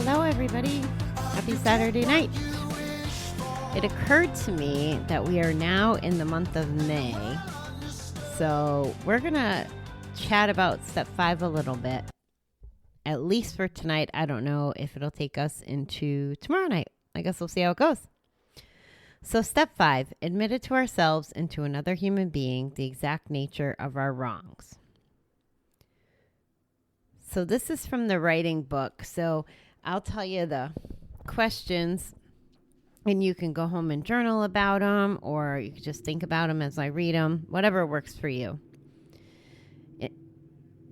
Hello, everybody. Happy Saturday night. It occurred to me that we are now in the month of May. So we're going to chat about step 5 a little bit. At least for tonight. I don't know if it'll take us into tomorrow night. I guess we'll see how it goes. So step 5, admit it to ourselves and to another human being the exact nature of our wrongs. So this is from the writing book. So I'll tell you the questions and you can go home and journal about them, or you can just think about them as I read them, whatever works for you.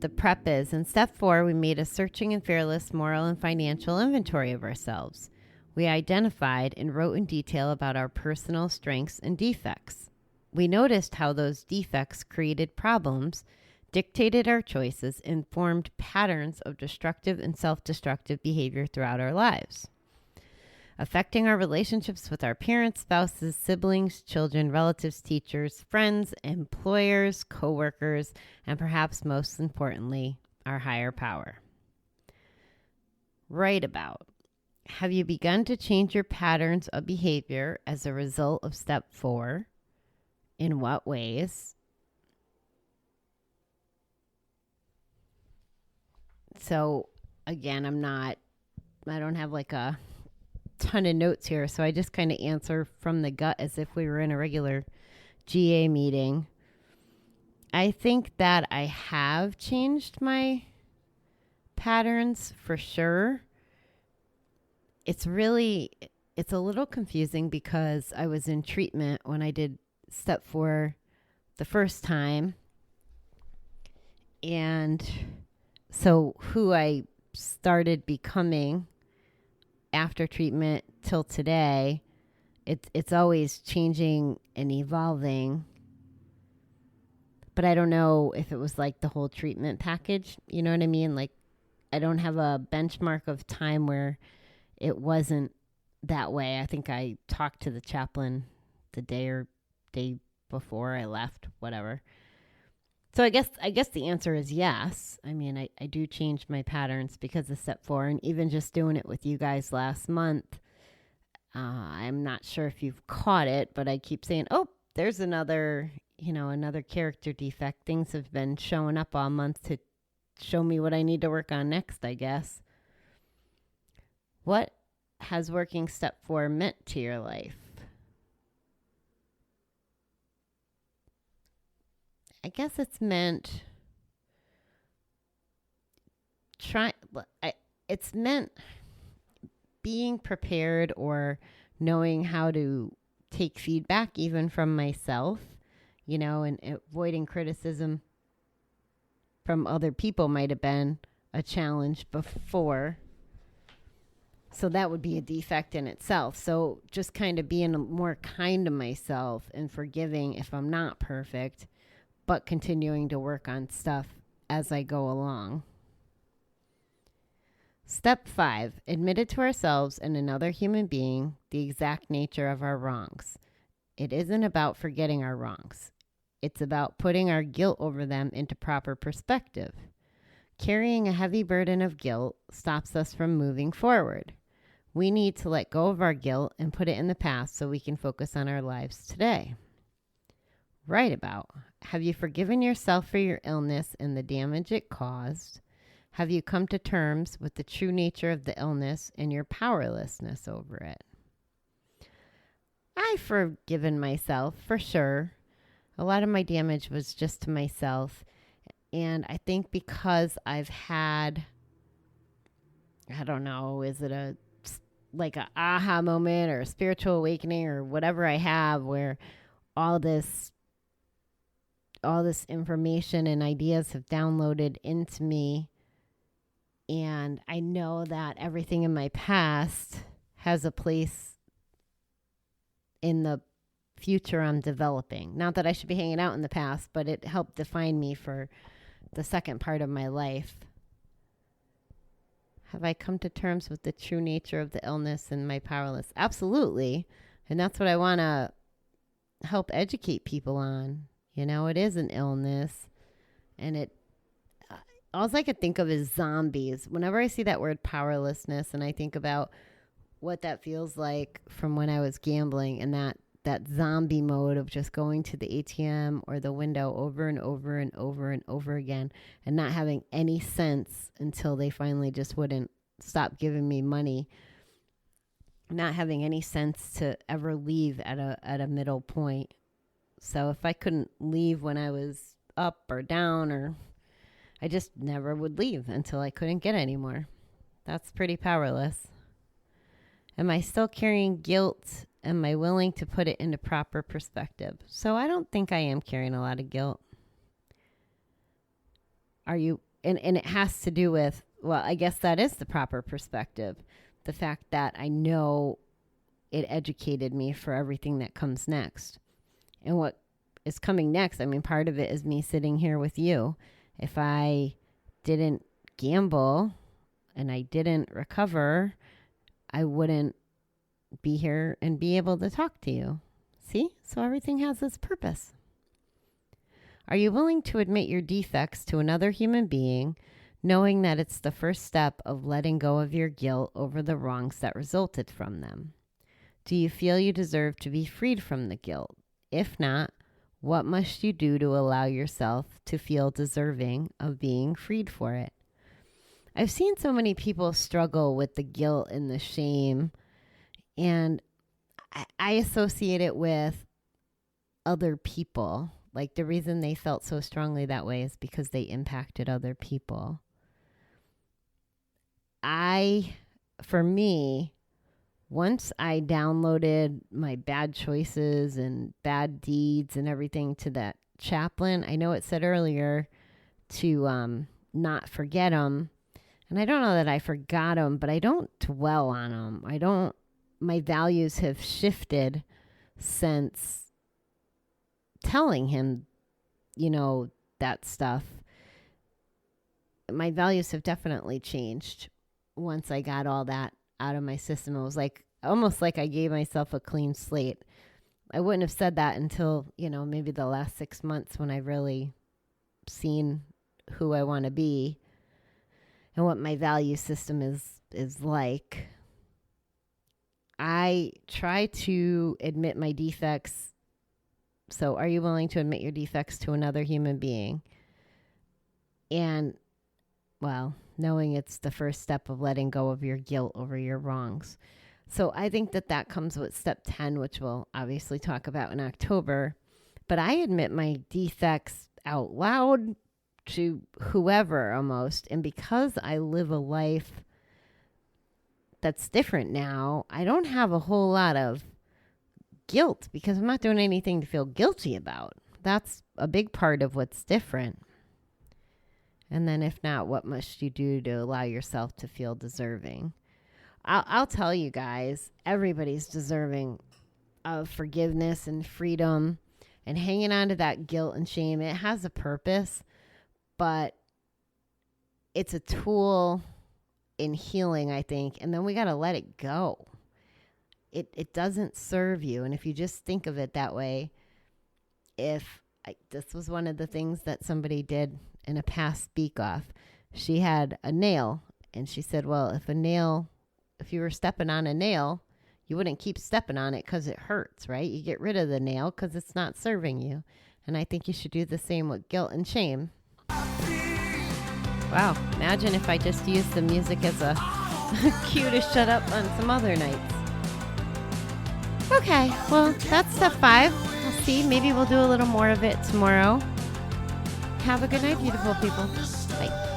The prep is, in step 4, we made a searching and fearless moral and financial inventory of ourselves. We identified and wrote in detail about our personal strengths and defects. We noticed how those defects created problems, dictated our choices, and formed patterns of destructive and self-destructive behavior throughout our lives, affecting our relationships with our parents, spouses, siblings, children, relatives, teachers, friends, employers, co-workers, and perhaps most importantly, our higher power. Write about. Have you begun to change your patterns of behavior as a result of step 4? In what ways? So again, I don't have like a ton of notes here. So I just kind of answer from the gut as if we were in a regular GA meeting. I think that I have changed my patterns for sure. It's a little confusing because I was in treatment when I did step 4 the first time. And so who I started becoming after treatment till today, it's always changing and evolving. But I don't know if it was like the whole treatment package. You know what I mean? Like, I don't have a benchmark of time where it wasn't that way. I think I talked to the chaplain the day before I left, whatever. So I guess the answer is yes. I mean, I do change my patterns because of step 4, and even just doing it with you guys last month, I'm not sure if you've caught it, but I keep saying, oh, there's another character defect. Things have been showing up all month to show me what I need to work on next, I guess. What has working step 4 meant to your life? I guess it's meant it's meant being prepared or knowing how to take feedback even from myself, and avoiding criticism from other people might have been a challenge before. So that would be a defect in itself. So just kind of being more kind to myself and forgiving if I'm not perfect, but continuing to work on stuff as I go along. Step 5, admit it to ourselves and another human being the exact nature of our wrongs. It isn't about forgetting our wrongs. It's about putting our guilt over them into proper perspective. Carrying a heavy burden of guilt stops us from moving forward. We need to let go of our guilt and put it in the past so we can focus on our lives today. Write about. Have you forgiven yourself for your illness and the damage it caused? Have you come to terms with the true nature of the illness and your powerlessness over it? I've forgiven myself, for sure. A lot of my damage was just to myself. And I think because I've had, I don't know, is it a aha moment or a spiritual awakening or whatever I have where all this information and ideas have downloaded into me. And I know that everything in my past has a place in the future I'm developing. Not that I should be hanging out in the past, but it helped define me for the second part of my life. Have I come to terms with the true nature of the illness and my powerless? Absolutely. And that's what I want to help educate people on. It is an illness, and all I could think of is zombies. Whenever I see that word powerlessness and I think about what that feels like from when I was gambling and that zombie mode of just going to the ATM or the window over and over and over and over again and not having any sense until they finally just wouldn't stop giving me money, not having any sense to ever leave at a middle point. So if I couldn't leave when I was up or down, or I just never would leave until I couldn't get any more. That's pretty powerless. Am I still carrying guilt? Am I willing to put it into proper perspective? So I don't think I am carrying a lot of guilt. Are you? And it has to do with, well, I guess that is the proper perspective. The fact that I know it educated me for everything that comes next. And what is coming next, I mean, part of it is me sitting here with you. If I didn't gamble and I didn't recover, I wouldn't be here and be able to talk to you. See? So everything has its purpose. Are you willing to admit your defects to another human being, knowing that it's the first step of letting go of your guilt over the wrongs that resulted from them? Do you feel you deserve to be freed from the guilt? If not, what must you do to allow yourself to feel deserving of being freed for it? I've seen so many people struggle with the guilt and the shame, and I associate it with other people. Like the reason they felt so strongly that way is because they impacted other people. For me, once I downloaded my bad choices and bad deeds and everything to that chaplain, I know it said earlier to not forget them. And I don't know that I forgot them, but I don't dwell on them. My values have shifted since telling him, that stuff. My values have definitely changed once I got all that out of my system. It was almost like I gave myself a clean slate. I wouldn't have said that until, maybe the last 6 months when I really seen who I want to be and what my value system is like. I try to admit my defects. So are you willing to admit your defects to another human being? And, well, knowing it's the first step of letting go of your guilt over your wrongs. So I think that comes with step 10, which we'll obviously talk about in October. But I admit my defects out loud to whoever almost. And because I live a life that's different now, I don't have a whole lot of guilt because I'm not doing anything to feel guilty about. That's a big part of what's different. And then if not, what must you do to allow yourself to feel deserving? I'll tell you guys, everybody's deserving of forgiveness and freedom, and hanging on to that guilt and shame. It has a purpose, but it's a tool in healing, I think. And then we got to let it go. It doesn't serve you. And if you just think of it that way, this was one of the things that somebody did in a past speak off. She had a nail, and she said, well, if you were stepping on a nail, you wouldn't keep stepping on it because it hurts, right? You get rid of the nail because it's not serving you. And I think you should do the same with guilt and shame. Wow, imagine if I just used the music as a cue to shut up on some other nights. Okay, well, that's step 5. We'll see. Maybe we'll do a little more of it tomorrow. Have a good night, beautiful people. Bye.